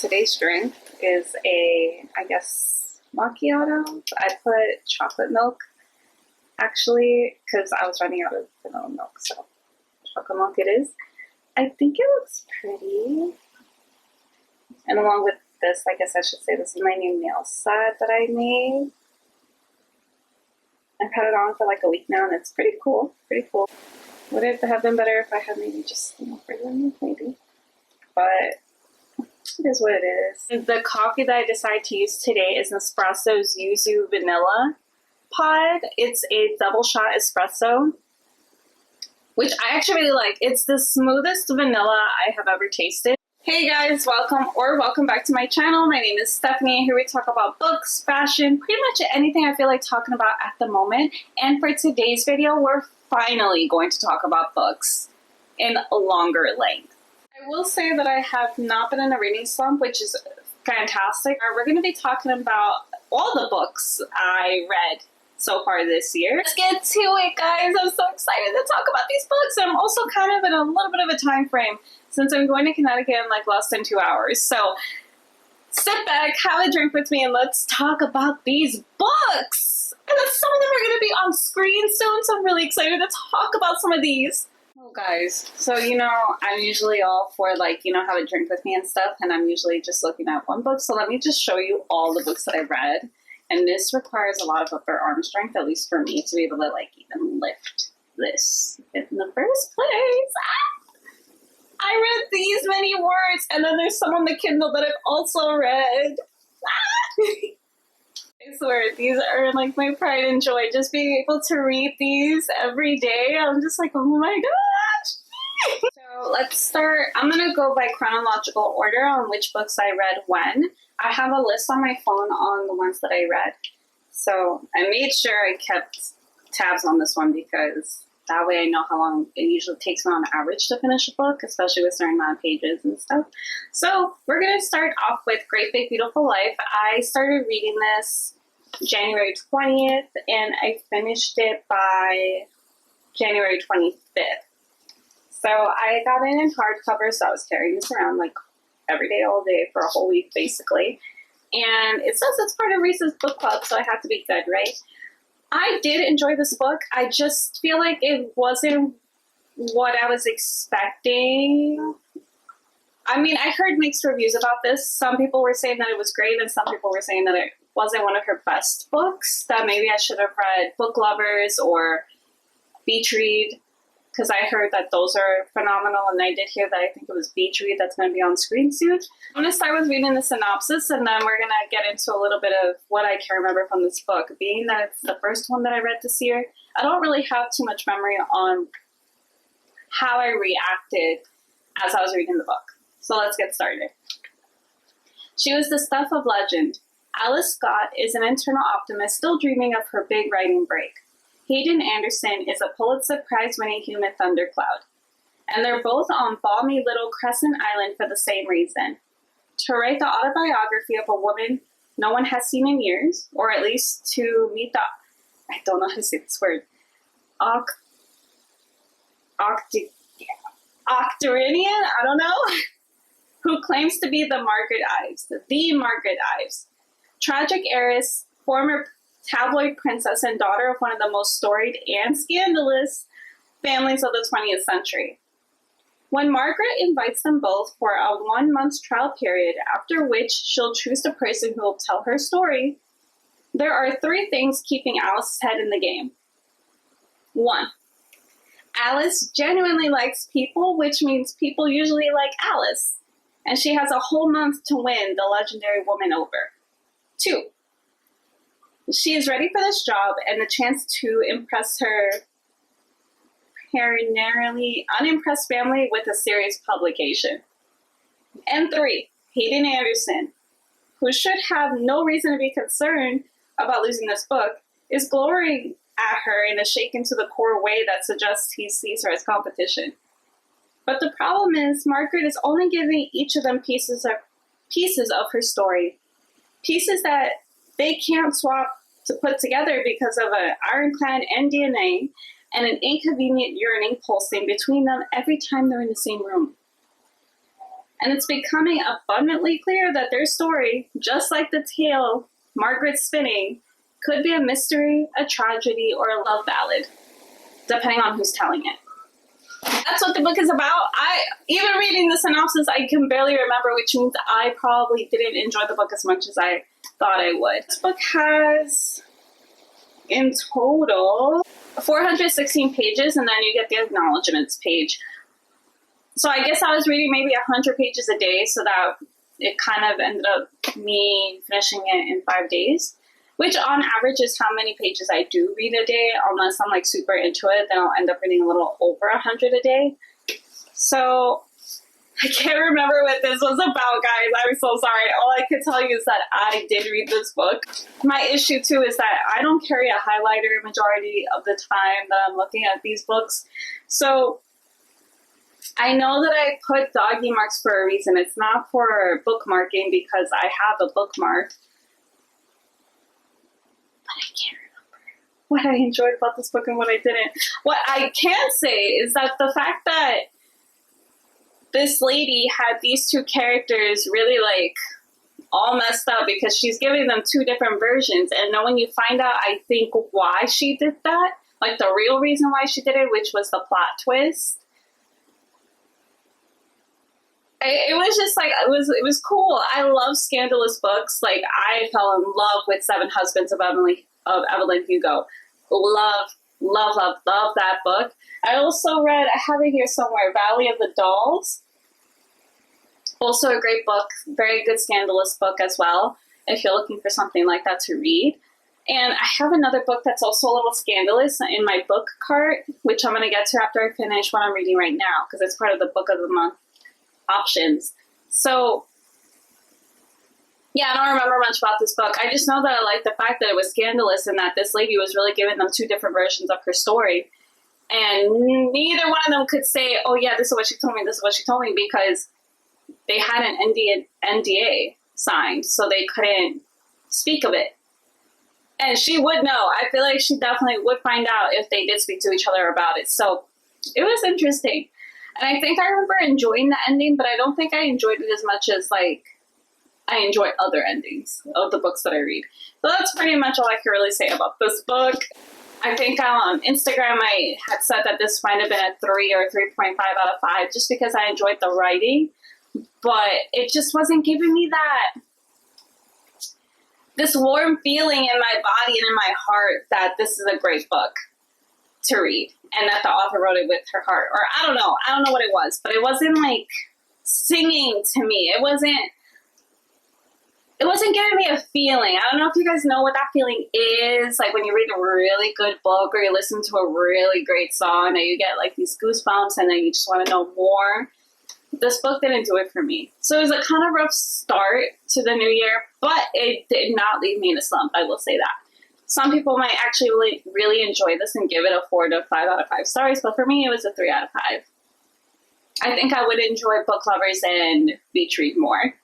Today's drink is I guess, macchiato. I put chocolate milk, actually, because I was running out of vanilla milk, so chocolate milk it is. I think it looks pretty. And along with this, I guess I should say, this is my new nail set that I made. I've had it on for like a week now, and it's pretty cool. Pretty cool. Would it have been better if I had maybe just frozen, maybe? But it is what it is. The coffee that I decided to use today is Nespresso's Yuzu Vanilla Pod. It's a double shot espresso, which I actually really like. It's the smoothest vanilla I have ever tasted. Hey guys, welcome back to my channel. My name is Stephanie. Here we talk about books, fashion, pretty much anything I feel like talking about at the moment. And for today's video, we're finally going to talk about books in a longer length. I will say that I have not been in a reading slump, which is fantastic. We're going to be talking about all the books I read so far this year. Let's get to it, guys. I'm so excited to talk about these books. I'm also kind of in a little bit of a time frame since I'm going to Connecticut in like less than 2 hours. So sit back, have a drink with me, and let's talk about these books. And some of them are going to be on screen soon, so I'm really excited to talk about some of these. Oh, guys, so, I'm usually all for, have a drink with me and stuff, and I'm usually just looking at one book. So let me just show you all the books that I read. And this requires a lot of upper arm strength, at least for me, to be able to, even lift this in the first place. I read these many words, and then there's some on the Kindle that I've also read. I swear, these are my pride and joy. Just being able to read these every day, I'm just like, oh my gosh. So let's start. I'm going to go by chronological order on which books I read when. I have a list on my phone on the ones that I read. So I made sure I kept tabs on this one because that way I know how long it usually takes me on average to finish a book, especially with certain amount of pages and stuff. So we're going to start off with Great Big Beautiful Life. I started reading this January 20th, and I finished it by January 25th. So I got it in hardcover, so I was carrying this around every day, all day, for a whole week, basically. And it says it's part of Reese's book club, so I have to be good, right? I did enjoy this book. I just feel like it wasn't what I was expecting. I mean, I heard mixed reviews about this. Some people were saying that it was great, and some people were saying that it wasn't one of her best books, that maybe I should have read Book Lovers or Beach Read, because I heard that those are phenomenal, and I did hear that I think it was Beach Read that's going to be on screen soon. I'm going to start with reading the synopsis, and then we're going to get into a little bit of what I can remember from this book. Being that it's the first one that I read this year, I don't really have too much memory on how I reacted as I was reading the book. So let's get started. She was the stuff of legend. Alice Scott is an internal optimist still dreaming of her big writing break. Hayden Anderson is a Pulitzer Prize-winning human thundercloud. And they're both on balmy little Crescent Island for the same reason. To write the autobiography of a woman no one has seen in years, or at least to meet the, I don't know how to say this word, octarinian, I don't know, who claims to be the Margaret Ives. Tragic heiress, former tabloid princess, and daughter of one of the most storied and scandalous families of the 20th century. When Margaret invites them both for a 1-month trial period, after which she'll choose the person who will tell her story, there are 3 things keeping Alice's head in the game. 1. Alice genuinely likes people, which means people usually like Alice, and she has a whole month to win the legendary woman over. 2. She is ready for this job and the chance to impress her perennially unimpressed family with a serious publication. And 3, Hayden Anderson, who should have no reason to be concerned about losing this book, is glorying at her in a shaken to the core way that suggests he sees her as competition. But the problem is, Margaret is only giving each of them pieces of her story. Pieces that they can't swap to put together because of an ironclad DNA and an inconvenient yearning pulsing between them every time they're in the same room. and it's becoming abundantly clear that their story, just like the tale Margaret's spinning, could be a mystery, a tragedy, or a love ballad, depending on who's telling it. That's what the book is about. Even reading the synopsis, I can barely remember, which means I probably didn't enjoy the book as much as I thought I would. This book has, in total, 416 pages, and then you get the acknowledgements page. So I guess I was reading maybe 100 pages a day, so that it kind of ended up me finishing it in 5 days, which on average is how many pages I do read a day. Unless I'm like super into it, then I'll end up reading a little over 100 a day. So I can't remember what this was about, guys. I'm so sorry. All I could tell you is that I did read this book. My issue too is that I don't carry a highlighter majority of the time that I'm looking at these books. So I know that I put doggy marks for a reason. It's not for bookmarking because I have a bookmark. But I can't remember what I enjoyed about this book and what I didn't. What I can say is that the fact that this lady had these two characters really like all messed up because she's giving them two different versions. And then when you find out, I think, why she did that, like the real reason why she did it, which was the plot twist. It was just like, it was cool. I love scandalous books. Like, I fell in love with Seven Husbands of Evelyn Hugo. Love that book. I also read, I have it here somewhere, Valley of the Dolls. Also a great book, very good scandalous book as well, if you're looking for something like that to read. And I have another book that's also a little scandalous in my book cart, which I'm going to get to after I finish what I'm reading right now, because it's part of the book of the month options. So yeah, I don't remember much about this book. I just know that I like the fact that it was scandalous and that this lady was really giving them two different versions of her story. And neither one of them could say, oh yeah, this is what she told me, this is what she told me, because they had an NDA signed, so they couldn't speak of it. And she would know. I feel like she definitely would find out if they did speak to each other about it. So it was interesting. And I think I remember enjoying the ending, but I don't think I enjoyed it as much as, like, I enjoy other endings of the books that I read. So that's pretty much all I can really say about this book. I think on Instagram I had said that this might have been a 3 or 3.5 out of 5 just because I enjoyed the writing, but it just wasn't giving me this warm feeling in my body and in my heart that this is a great book to read and that the author wrote it with her heart. Or I don't know what it was, but it wasn't like singing to me. It wasn't giving me a feeling. I don't know if you guys know what that feeling is. Like when you read a really good book or you listen to a really great song and you get like these goosebumps and then you just want to know more. This book didn't do it for me. So it was a kind of rough start to the new year, but it did not leave me in a slump. I will say that. Some people might actually really enjoy this and give it a 4 to 5 out of 5 stars, but for me, it was a 3 out of 5. I think I would enjoy book lovers and beach read more.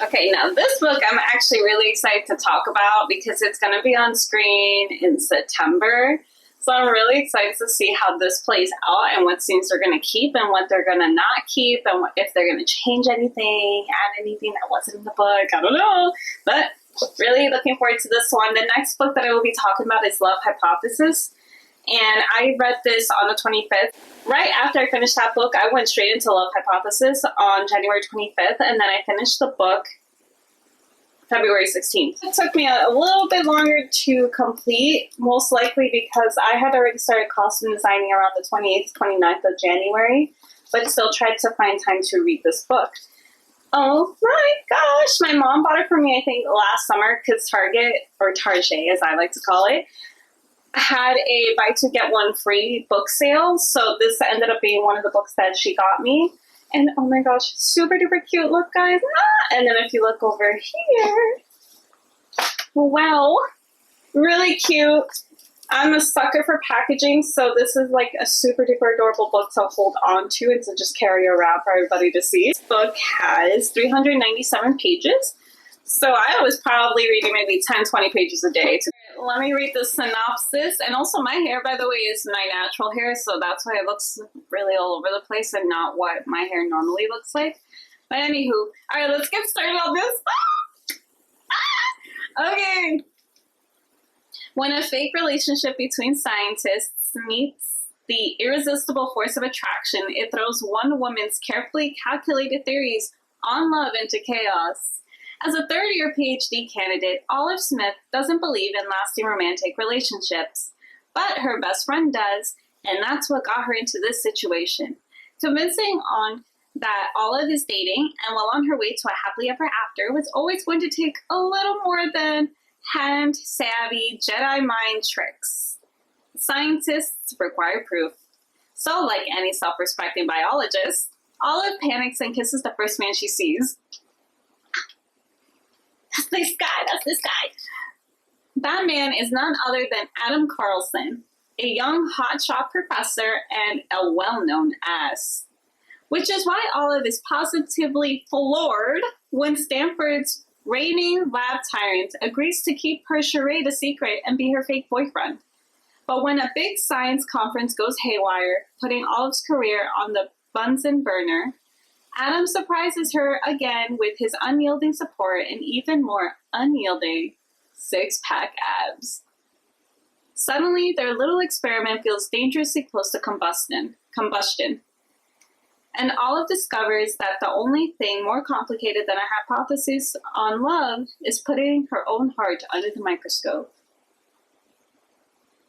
Okay, now this book I'm actually really excited to talk about because it's going to be on screen in September. So I'm really excited to see how this plays out and what scenes they're going to keep and what they're going to not keep and if they're going to change anything, add anything that wasn't in the book. I don't know, but really looking forward to this one. The next book that I will be talking about is Love Hypothesis. And I read this on the 25th. Right after I finished that book, I went straight into Love Hypothesis on January 25th, and then I finished the book February 16th. It took me a little bit longer to complete, most likely because I had already started costume designing around the 28th, 29th of January, but still tried to find time to read this book. Oh my gosh, my mom bought it for me, I think, last summer because Target, or Target as I like to call it, had a buy two get one free book sale. So this ended up being one of the books that she got me. And oh my gosh, super duper cute. Look, guys. Ah! And then if you look over here, wow, really cute. I'm a sucker for packaging, so this is like a super duper adorable book to hold on to and to just carry around for everybody to see. This book has 397 pages. So I was probably reading maybe 10, 20 pages a day. Let me read the synopsis. And also my hair, by the way, is my natural hair, so that's why it looks really all over the place and not what my hair normally looks like. But anywho, all right, let's get started on this. Okay. When a fake relationship between scientists meets the irresistible force of attraction, it throws one woman's carefully calculated theories on love into chaos. As a third-year PhD candidate, Olive Smith doesn't believe in lasting romantic relationships, but her best friend does, and that's what got her into this situation. Convincing on that Olive is dating and well on her way to a happily ever after was always going to take a little more than hand-savvy Jedi mind tricks. Scientists require proof. So, like any self-respecting biologist, Olive panics and kisses the first man she sees. That's this guy. That man is none other than Adam Carlson, a young hotshot professor and a well-known ass. Which is why Olive is positively floored when Stanford's reigning lab tyrant agrees to keep her charade a secret and be her fake boyfriend. But when a big science conference goes haywire, putting Olive's career on the Bunsen burner, Adam surprises her again with his unyielding support and even more unyielding six-pack abs. Suddenly, their little experiment feels dangerously close to combustion. And Olive discovers that the only thing more complicated than a hypothesis on love is putting her own heart under the microscope.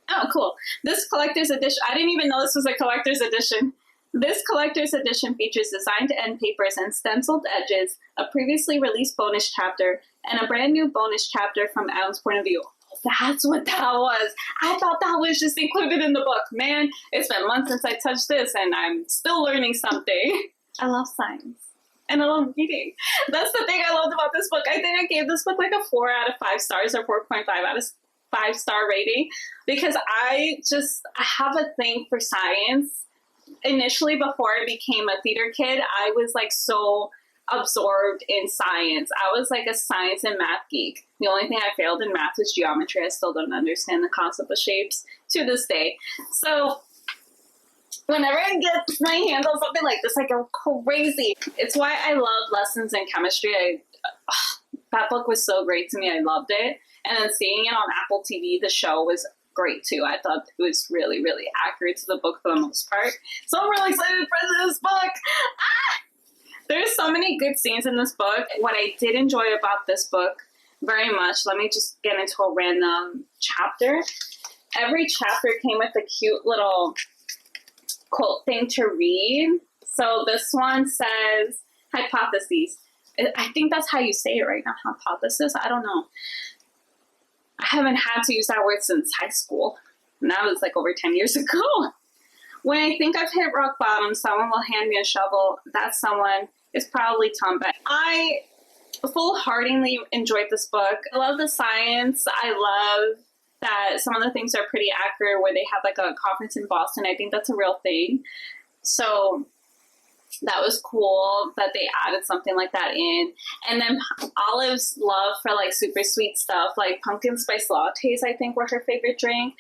Oh, cool. This collector's edition, I didn't even know this was a collector's edition. This collector's edition features designed end papers and stenciled edges, a previously released bonus chapter, and a brand new bonus chapter from Adam's point of view. That's what that was. I thought that was just included in the book. Man, it's been months since I touched this, and I'm still learning something. I love science. And I love reading. That's the thing I loved about this book. I think I gave this book like a 4 out of 5 stars or 4.5 out of 5-star rating because I have a thing for science. Initially, before I became a theater kid, I was like so absorbed in science. I was like a science and math geek. The only thing I failed in math was geometry. I still don't understand the concept of shapes to this day. So whenever I get my hands on something like this, I go crazy. It's why I love lessons in chemistry. That book was so great to me. I loved it. And then seeing it on Apple TV, the show was great too. I thought it was really, really accurate to the book for the most part. So I'm really excited for this book. There's so many good scenes in this book. What I did enjoy about this book very much, let me just get into a random chapter. Every chapter came with a cute little quote thing to read. So this one says, hypotheses. I think that's how you say it right now, hypothesis. I don't know. I haven't had to use that word since high school. And that was like over 10 years ago. When I think I've hit rock bottom, someone will hand me a shovel. That someone is probably Tom Beck. I full-heartedly enjoyed this book. I love the science. I love that some of the things are pretty accurate where they have like a conference in Boston. I think that's a real thing. So that was cool that they added something like that in. And then Olive's love for like super sweet stuff, like pumpkin spice lattes, I think were her favorite drink.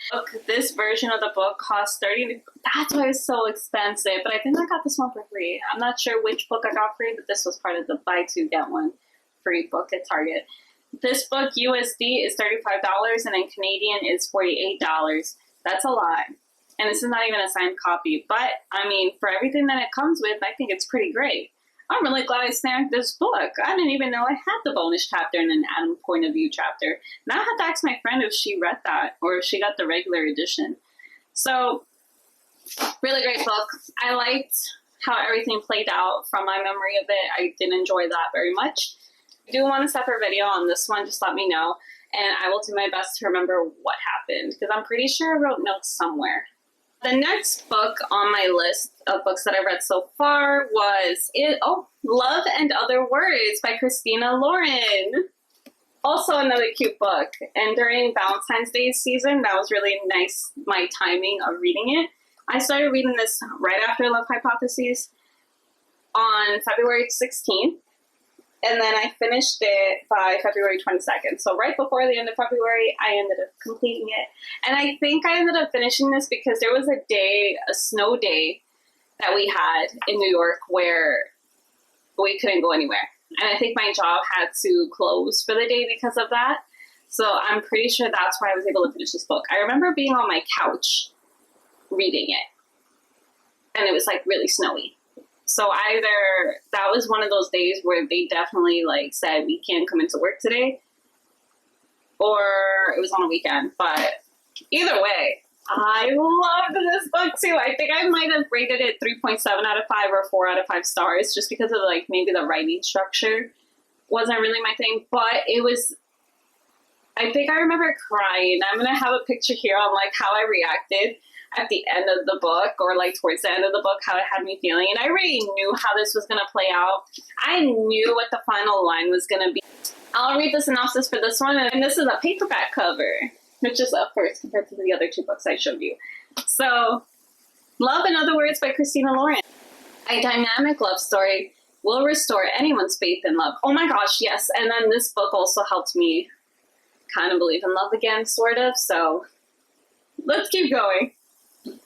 This version of the book cost $30. That's why it's so expensive. But I think I got this one for free. I'm not sure which book I got free, but this was part of the buy two get one free book at Target. This book USD is $35 and in Canadian is $48. That's a lot. And this is not even a signed copy. But, I mean, for everything that it comes with, I think it's pretty great. I'm really glad I snagged this book. I didn't even know I had the bonus chapter and an Adam point of view chapter. Now I have to ask my friend if she read that or if she got the regular edition. So, really great book. I liked how everything played out from my memory of it. I did enjoy that very much. I do want a separate video on this one. Just let me know. And I will do my best to remember what happened because I'm pretty sure I wrote notes somewhere. The next book on my list of books that I read so far was Love and Other Words by Christina Lauren. Also another cute book. And during Valentine's Day season, that was really nice, my timing of reading it. I started reading this right after Love Hypotheses on February 16th. And then I finished it by February 22nd. So right before the end of February, I ended up completing it. And I think I ended up finishing this because there was a snow day that we had in New York where we couldn't go anywhere. And I think my job had to close for the day because of that. So I'm pretty sure that's why I was able to finish this book. I remember being on my couch reading it, and it was like really snowy. So either that was one of those days where they definitely like said, we can't come into work today, or it was on a weekend. But either way, I loved this book too. I think I might have rated it 3.7 out of 5 or 4 out of 5 stars, just because of like maybe the writing structure wasn't really my thing. But it was, I think I remember crying. I'm going to have a picture here on like how I reacted at the end of the book, or like towards the end of the book, how it had me feeling. And I already knew how this was going to play out. I knew what the final line was going to be. I'll read the synopsis for this one. And this is a paperback cover, which is up first compared to the other 2 books I showed you. So, Love in Other Words by Christina Lauren. A dynamic love story will restore anyone's faith in love. Oh my gosh, yes. And then this book also helped me kind of believe in love again, sort of. So, let's keep going.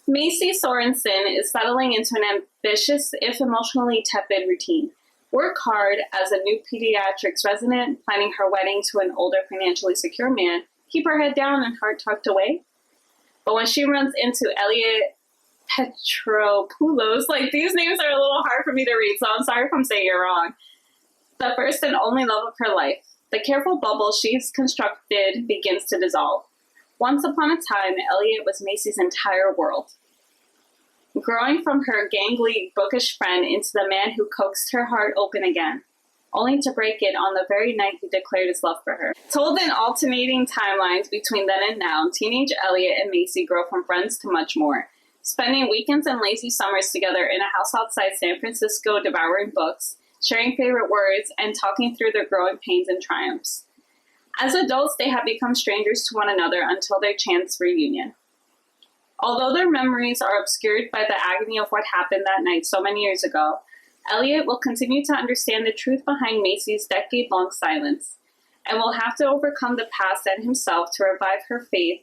Macy Sorensen is settling into an ambitious, if emotionally tepid, routine. Work hard as a new pediatrics resident, planning her wedding to an older, financially secure man. Keep her head down and heart tucked away. But when she runs into Elliot Petropoulos, like these names are a little hard for me to read, so I'm sorry if I'm saying it wrong. The first and only love of her life, the careful bubble she's constructed begins to dissolve. Once upon a time, Elliot was Macy's entire world. Growing from her gangly, bookish friend into the man who coaxed her heart open again, only to break it on the very night he declared his love for her. Told in alternating timelines between then and now, teenage Elliot and Macy grow from friends to much more, spending weekends and lazy summers together in a house outside San Francisco devouring books, sharing favorite words, and talking through their growing pains and triumphs. As adults, they have become strangers to one another until their chance reunion. Although their memories are obscured by the agony of what happened that night so many years ago, Elliot will continue to understand the truth behind Macy's decade-long silence, and will have to overcome the past and himself to revive her faith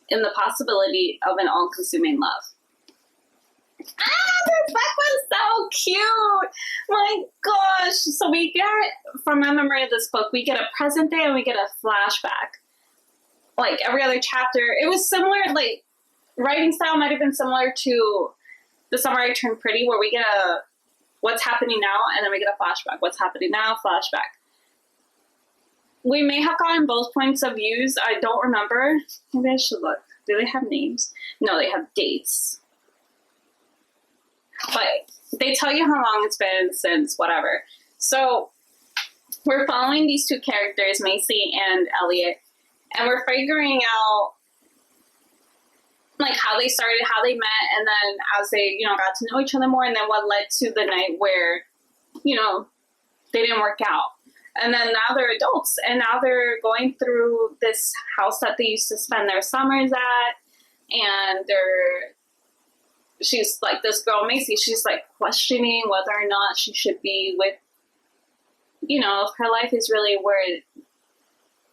in the possibility of an all-consuming love. This book was so cute! My gosh! So we get, from my memory of this book, we get a present day and we get a flashback. Like every other chapter. It was similar, like, writing style might have been similar to The Summer I Turned Pretty, where we get a what's happening now, and then we get a flashback. What's happening now, flashback. We may have gotten both points of views. I don't remember. Maybe I should look. Do they have names? No, they have dates. But they tell you how long it's been since whatever. So we're following these 2 characters, Macy and Elliot, and we're figuring out like how they started, how they met, and then as they, got to know each other more, and then what led to the night where, they didn't work out. And then now they're adults, and now they're going through this house that they used to spend their summers at, and she's like, this girl, Macy, she's like questioning whether or not she should be with, if her life is really where,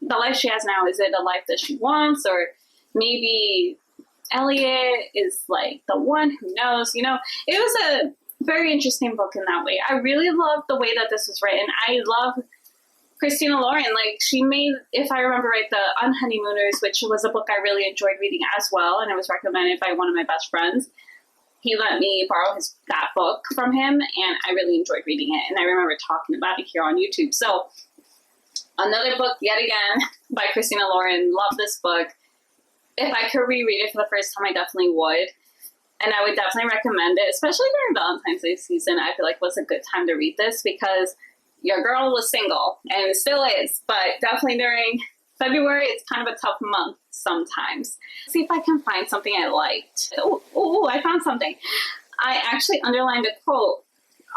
the life she has now, is it a life that she wants, or maybe Elliot is like the one who knows, it was a very interesting book in that way. I really love the way that this was written. I love Christina Lauren. Like, she made, if I remember right, the Unhoneymooners, which was a book I really enjoyed reading as well, and it was recommended by one of my best friends. He let me borrow that book from him, and I really enjoyed reading it, and I remember talking about it here on YouTube. So, another book, yet again, by Christina Lauren. Love this book. If I could reread it for the first time, I definitely would. And I would definitely recommend it, especially during Valentine's Day season. I feel like was a good time to read this because your girl was single, and it still is. But definitely during February, it's kind of a tough month sometimes. Let's see if I can find something I liked. Oh, I found something. I actually underlined a quote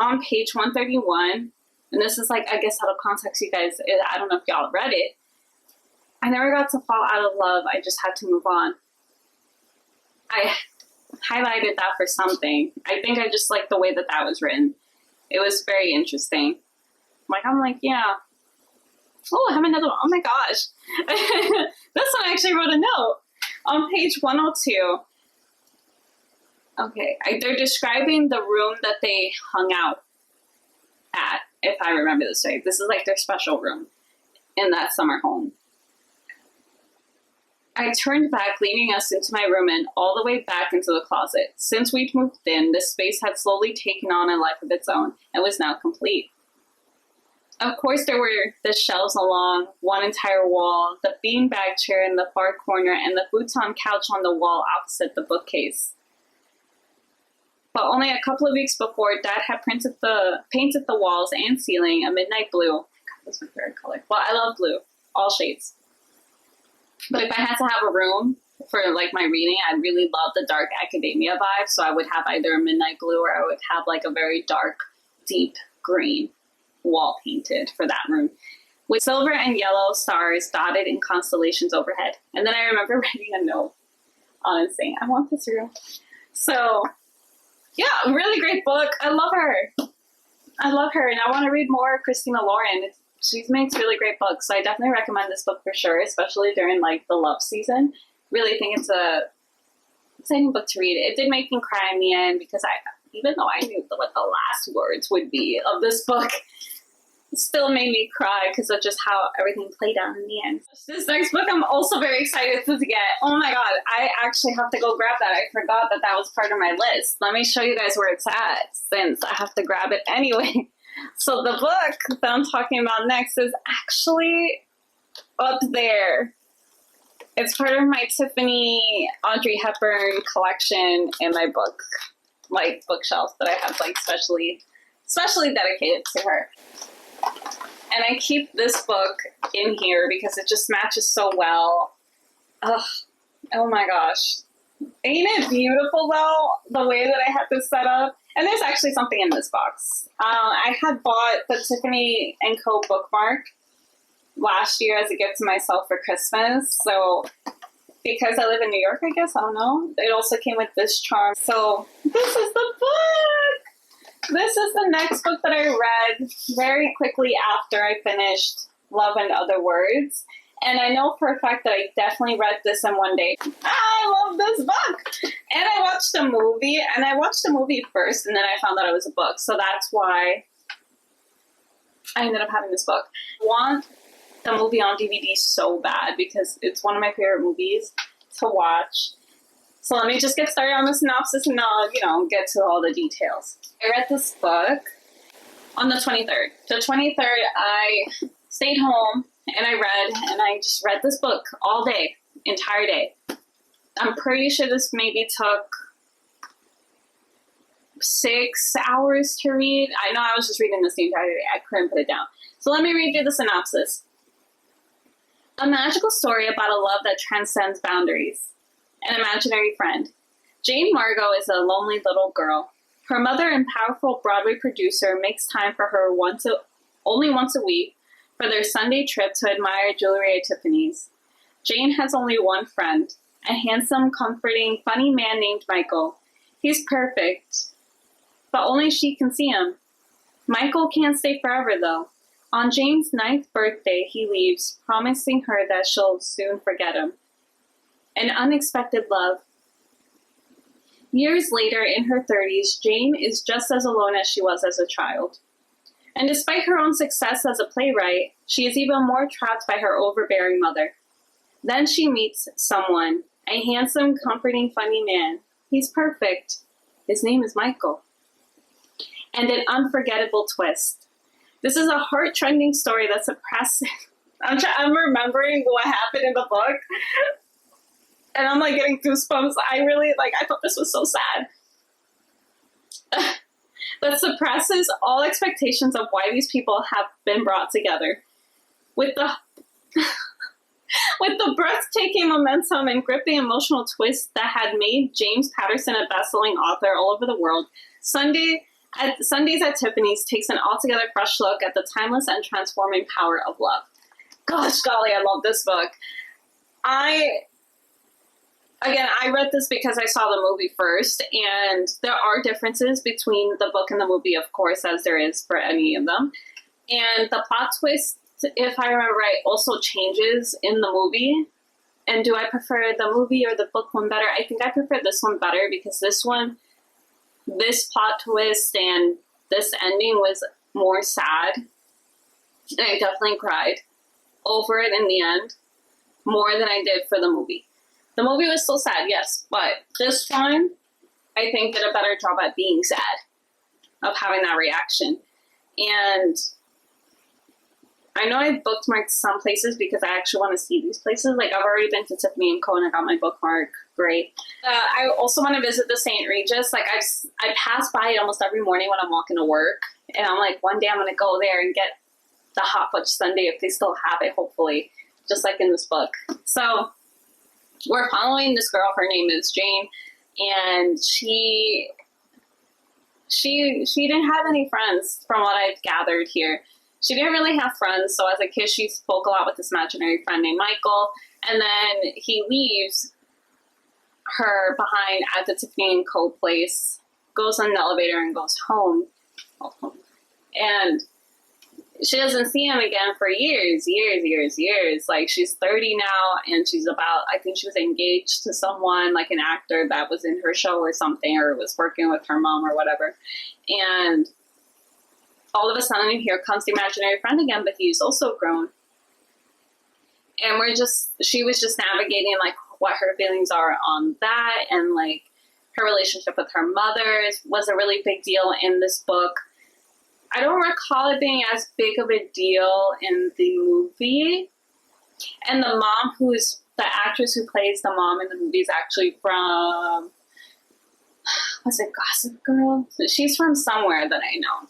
on page 131. And this is like, I guess out of context, you guys, I don't know if y'all read it. I never got to fall out of love. I just had to move on. I highlighted that for something. I think I just liked the way that was written. It was very interesting. I'm like, yeah. Oh, I have another one. Oh my gosh. This one I actually wrote a note on page 102. Okay, they're describing the room that they hung out at, if I remember this right. This is like their special room in that summer home. I turned back, leading us into my room and all the way back into the closet. Since we'd moved in, this space had slowly taken on a life of its own and was now complete. Of course, there were the shelves along one entire wall, the beanbag chair in the far corner, and the futon couch on the wall opposite the bookcase. But only a couple of weeks before, Dad had painted the walls and ceiling a midnight blue. God, that's my favorite color. Well, I love blue, all shades. But if I had to have a room for like my reading, I'd really love the dark academia vibe. So I would have either a midnight blue or I would have like a very dark, deep green wall painted for that room, with silver and yellow stars dotted in constellations overhead. And then I remember writing a note on it saying, I want this room. So yeah, really great book. I love her. I love her, and I want to read more Christina Lauren. She makes really great books, so I definitely recommend this book for sure, especially during like the love season. Really think it's a exciting book to read. It did make me cry in the end because even though I knew what the last words would be of this book, it still made me cry because of just how everything played out in the end. This next book I'm also very excited to get. Oh my god, I actually have to go grab that. I forgot that was part of my list. Let me show you guys where it's at since I have to grab it anyway. So the book that I'm talking about next is actually up there. It's part of my Tiffany Audrey Hepburn collection in my book, like bookshelf that I have like specially dedicated to her. And I keep this book in here because it just matches so well. Ugh, oh my gosh. Ain't it beautiful though, the way that I had this set up? And there's actually something in this box. I had bought the Tiffany & Co. bookmark last year as a gift to myself for Christmas. So because I live in New York, I guess, I don't know. It also came with this charm. So this is the book! This is the next book that I read very quickly after I finished Love and Other Words. And I know for a fact that I definitely read this in one day. I love this book! And I watched a movie, and I watched the movie first, and then I found out it was a book. So that's why I ended up having this book. I want the movie on DVD so bad because it's one of my favorite movies to watch. So let me just get started on the synopsis and I'll, get to all the details. I read this book on the 23rd. The 23rd, I stayed home and I just read this book all day, entire day. I'm pretty sure this maybe took 6 hours to read. I know I was just reading this the entire day. I couldn't put it down. So let me read you the synopsis. A magical story about a love that transcends boundaries. An imaginary friend. Jane Margot is a lonely little girl. Her mother and powerful Broadway producer makes time for her only once a week for their Sunday trip to admire jewelry at Tiffany's. Jane has only one friend, a handsome, comforting, funny man named Michael. He's perfect, but only she can see him. Michael can't stay forever, though. On Jane's 9th birthday, he leaves, promising her that she'll soon forget him. An unexpected love. Years later, in her 30s, Jane is just as alone as she was as a child. And despite her own success as a playwright, she is even more trapped by her overbearing mother. Then she meets someone, a handsome, comforting, funny man. He's perfect. His name is Michael. And an unforgettable twist. This is a heart-trending story that's oppressive. I'm remembering what happened in the book. And I'm like getting goosebumps. I thought this was so sad. That suppresses all expectations of why these people have been brought together. With the breathtaking momentum and gripping emotional twist that had made James Patterson a best-selling author all over the world, Sundays at Tiffany's takes an altogether fresh look at the timeless and transforming power of love. Gosh golly, I love this book. I read this because I saw the movie first, and there are differences between the book and the movie, of course, as there is for any of them. And the plot twist, if I remember right, also changes in the movie. And do I prefer the movie or the book one better? I think I prefer this one better because this plot twist and this ending was more sad. And I definitely cried over it in the end more than I did for the movie. The movie was still sad, yes, but this one I think did a better job at being sad, of having that reaction. And I know I bookmarked some places because I actually want to see these places. Like, I've already been to Tiffany & Co. and I got my bookmark. Great. I also want to visit the St. Regis. Like, I pass by it almost every morning when I'm walking to work. And I'm like, one day I'm going to go there and get the hot fudge sundae if they still have it, hopefully, just like in this book. So we're following this girl. Her name is Jane. And she didn't have any friends from what I've gathered here. She didn't really have friends, so as a kid, she spoke a lot with this imaginary friend named Michael, and then he leaves her behind at the Tiffany & Co. place, goes on the elevator and goes home. And she doesn't see him again for years. Like, she's 30 now, and she's about, I think she was engaged to someone, like an actor that was in her show or something, or was working with her mom or whatever. And all of a sudden, here comes the imaginary friend again, but he's also grown. And she was just navigating, like, what her feelings are on that, and, like, her relationship with her mother was a really big deal in this book. I don't recall it being as big of a deal in the movie. And the mom, who's the actress who plays the mom in the movie, is actually from, was it Gossip Girl? She's from somewhere that I know.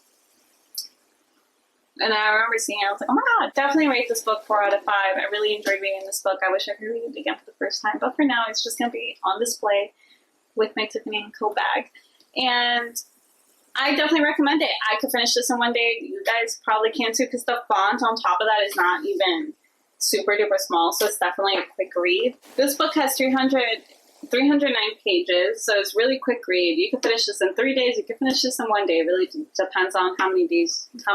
And I remember seeing it, I was like, oh my god, definitely rate this book 4 out of 5. I really enjoyed reading this book. I wish I could read it again for the first time. But for now, it's just going to be on display with my Tiffany & Co. bag. And I definitely recommend it. I could finish this in one day. You guys probably can too, because the font on top of that is not even super duper small. So it's definitely a quick read. This book has 309 pages, so it's really quick read. You can finish this in 3 days. You can finish this in one day. It really depends on how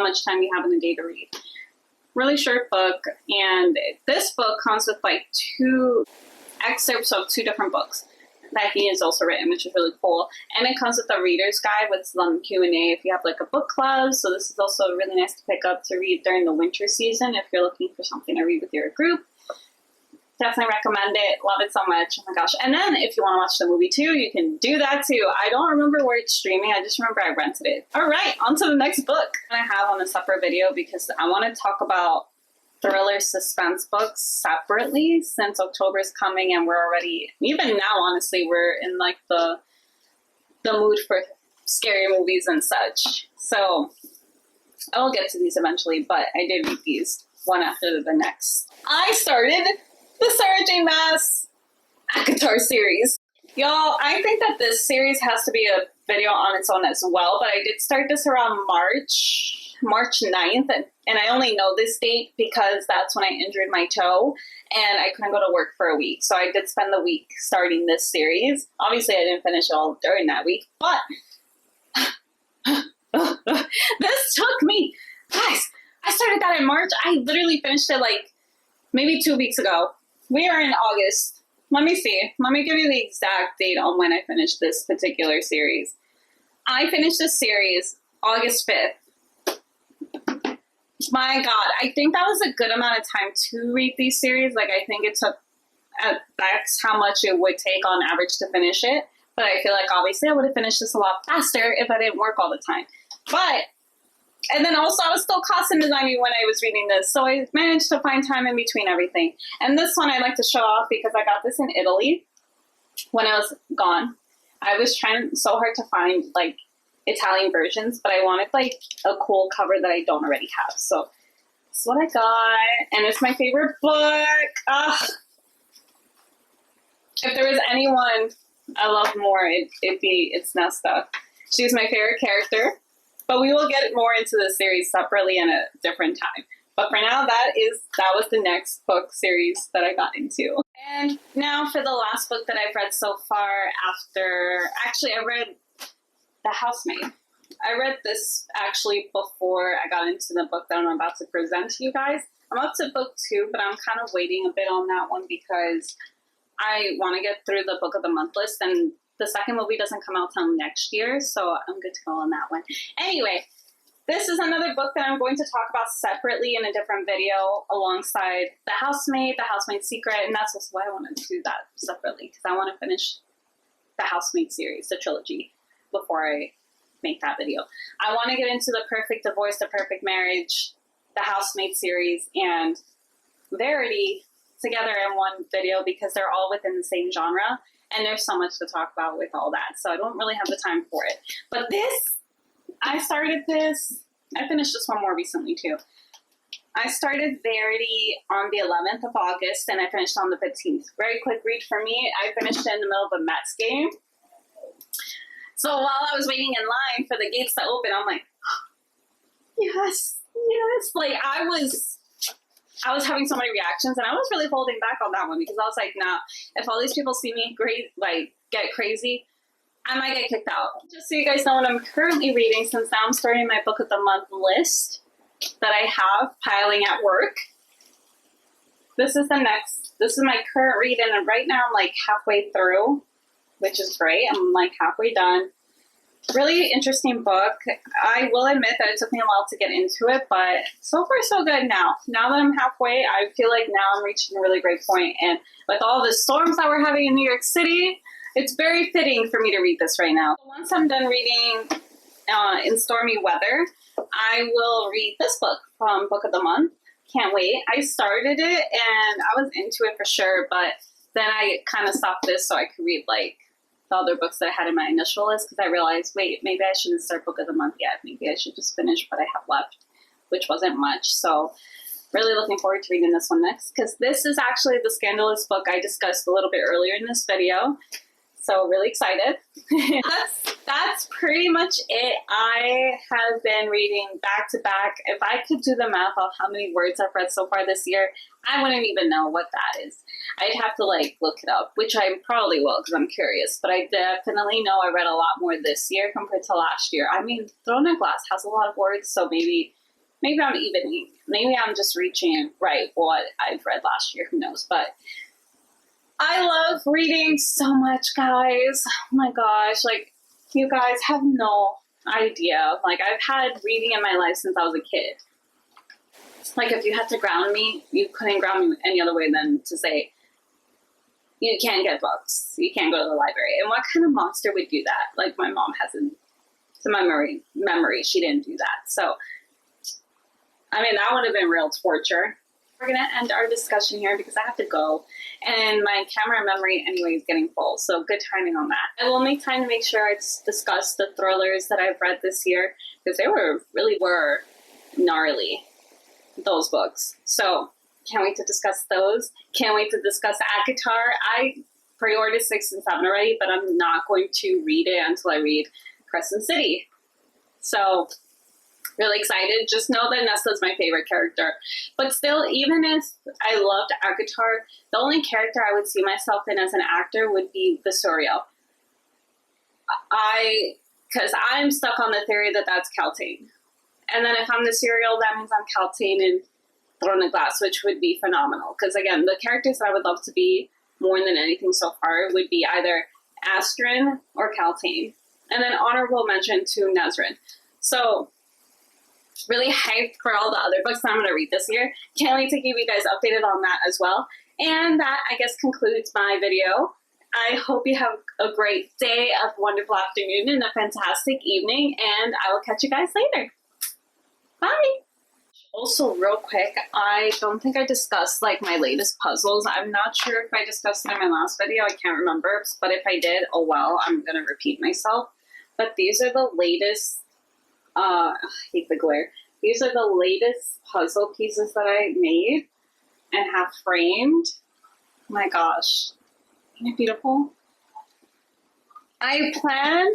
much time you have in a day to read. Really short book, and this book comes with like 2 excerpts of 2 different books that he has also written, which is really cool. And it comes with a reader's guide with some Q&A if you have like a book club. So this is also really nice to pick up to read during the winter season if you're looking for something to read with your group. Definitely recommend it. Love it so much. Oh my gosh. And then if you want to watch the movie too, you can do that too. I don't remember where it's streaming. I just remember I rented it. All right, on to the next book. I have on a separate video because I want to talk about thriller suspense books separately since October is coming and we're already, even now honestly, we're in like the mood for scary movies and such. So I'll get to these eventually, but I did read these one after the next. I started the Sarah J. Maas Acotar series. Y'all, I think that this series has to be a video on its own as well, but I did start this around March 9th, and I only know this date because that's when I injured my toe, and I couldn't go to work for a week, so I did spend the week starting this series. Obviously, I didn't finish it all during that week, but this took me, guys, I started that in March. I literally finished it like maybe 2 weeks ago. We are in August. Let me see. Let me give you the exact date on when I finished this particular series. I finished this series August 5th. My God, I think that was a good amount of time to read these series. Like, I think it took, that's how much it would take on average to finish it. But I feel like obviously I would have finished this a lot faster if I didn't work all the time. But, and then also I was still costume designing when I was reading this. So I managed to find time in between everything. And this one I like to show off because I got this in Italy when I was gone. I was trying so hard to find like Italian versions, but I wanted like a cool cover that I don't already have. So this is what I got, and it's my favorite book. If there was anyone I love more, it's Nesta. She's my favorite character, but we will get more into this series separately in a different time. But for now, that was the next book series that I got into. And now for the last book that I've read so far I read The Housemaid. I read this actually before I got into the book that I'm about to present to you guys. I'm up to book 2, but I'm kind of waiting a bit on that one because I want to get through the book of the month list, and the second movie doesn't come out till next year, so I'm good to go on that one. Anyway, This is another book that I'm going to talk about separately in a different video alongside The Housemaid, The Housemaid Secret, and that's also why I wanted to do that separately, because I want to finish The Housemaid series, the trilogy, before I make that video. I want to get into The Perfect Divorce, The Perfect Marriage, The Housemaid series, and Verity together in one video because they're all within the same genre, and there's so much to talk about with all that, so I don't really have the time for it. But I finished this one more recently too. I started Verity on the 11th of August and I finished on the 15th. Very quick read for me. I finished in the middle of a Mets game. So while I was waiting in line for the gates to open, I'm like, yes. Like I was having so many reactions and I was really holding back on that one because I was like, nah, if all these people see me get crazy, I might get kicked out. Just so you guys know what I'm currently reading, since now I'm starting my book of the month list that I have piling at work. This is my current read, and right now I'm like halfway through, which is great. I'm like halfway done. Really interesting book. I will admit that it took me a while to get into it, but so far so good now. Now that I'm halfway, I feel like now I'm reaching a really great point, and with all the storms that we're having in New York City, it's very fitting for me to read this right now. Once I'm done reading in stormy weather, I will read this book from Book of the Month. Can't wait. I started it and I was into it for sure, but then I kind of stopped this so I could read like the other books that I had in my initial list because I realized, wait, maybe I shouldn't start Book of the Month yet. Maybe I should just finish what I have left, which wasn't much. So really looking forward to reading this one next because this is actually the scandalous book I discussed a little bit earlier in this video. So really excited. That's pretty much it. I have been reading back to back. If I could do the math of how many words I've read so far this year, I wouldn't even know what that is. I'd have to like look it up, which I probably will because I'm curious. But I definitely know I read a lot more this year compared to last year. I mean, Throne and Glass has a lot of words, so maybe I'm evening. Maybe I'm just reaching right what I've read last year. Who knows? But I love reading so much, guys. Oh my gosh, like, you guys have no idea. Like, I've had reading in my life since I was a kid. Like, if you had to ground me, you couldn't ground me any other way than to say, you can't get books. You can't go to the library. And what kind of monster would do that? Like, my mom hasn't, to my memory, she didn't do that. So, I mean, that would have been real torture. We're going to end our discussion here because I have to go. And my camera memory anyway is getting full. So good timing on that. I will make time to make sure I discuss the thrillers that I've read this year because they really were gnarly, those books. So can't wait to discuss those. Can't wait to discuss Acotar. I pre-ordered 6 and 7 already, but I'm not going to read it until I read Crescent City. So really excited. Just know that Nesta's my favorite character. But still, even if I loved Acotar, the only character I would see myself in as an actor would be the Suriel. Because I'm stuck on the theory that that's Caltaine. And then if I'm the Suriel, that means I'm Caltaine in Throne of Glass, which would be phenomenal. Because again, the characters I would love to be more than anything so far would be either Astrid or Caltaine. And then honorable mention to Nesrin. So really hyped for all the other books that I'm going to read this year. Can't wait to keep you guys updated on that as well. And that, I guess, concludes my video. I hope you have a great day, a wonderful afternoon, and a fantastic evening, and I will catch you guys later. Bye! Also, real quick, I don't think I discussed, like, my latest puzzles. I'm not sure if I discussed it in my last video. I can't remember. But if I did, oh well, I'm going to repeat myself. But these are the latest I hate the glare. These are the latest puzzle pieces that I made and have framed. Oh my gosh. Isn't it beautiful? I plan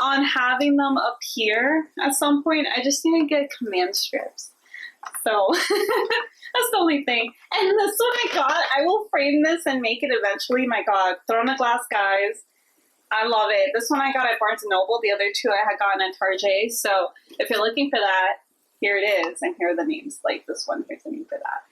on having them up here at some point. I just need to get command strips. So that's the only thing. And this one I got, I will frame this and make it eventually. My God, Throne of Glass, guys. I love it. This one I got at Barnes & Noble. The other two I had gotten at Target. So if you're looking for that, here it is. And here are the names. Like this one, here's the name for that.